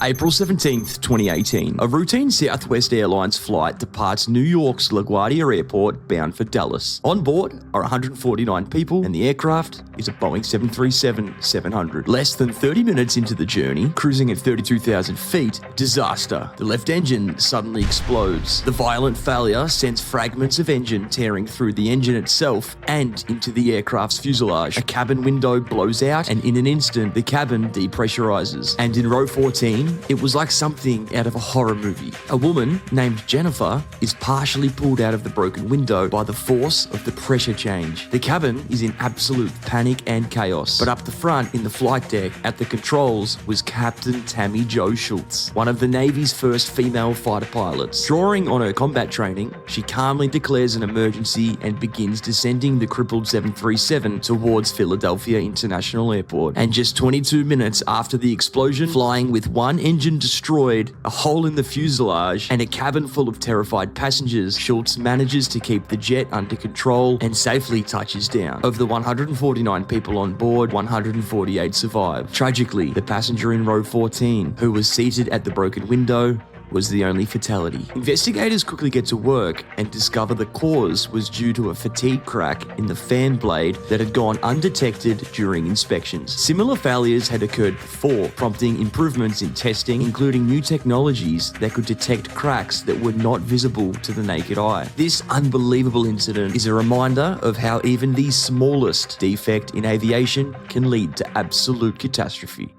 April 17th, 2018. A routine Southwest Airlines flight departs New York's LaGuardia Airport bound for Dallas. On board are 149 people, and the aircraft is a Boeing 737-700. Less than 30 minutes into the journey, cruising at 32,000 feet, disaster. The left engine suddenly explodes. The violent failure sends fragments of engine tearing through the engine itself and into the aircraft's fuselage. A cabin window blows out, and in an instant, the cabin depressurizes. And in row 14, it was like something out of a horror movie. A woman named Jennifer is partially pulled out of the broken window by the force of the pressure change. The cabin is in absolute panic and chaos. But up the front in the flight deck at the controls was Captain Tammy Jo Schultz, one of the Navy's first female fighter pilots. Drawing on her combat training, she calmly declares an emergency and begins descending the crippled 737 towards Philadelphia International Airport. And just 22 minutes after the explosion, flying with one engine destroyed, a hole in the fuselage, and a cabin full of terrified passengers, Schultz manages to keep the jet under control and safely touches down. Of the 149 people on board, 148 survived. Tragically, the passenger in row 14, who was seated at the broken window, was the only fatality. Investigators quickly get to work and discover the cause was due to a fatigue crack in the fan blade that had gone undetected during inspections. Similar failures had occurred before, prompting improvements in testing, including new technologies that could detect cracks that were not visible to the naked eye. This unbelievable incident is a reminder of how even the smallest defect in aviation can lead to absolute catastrophe.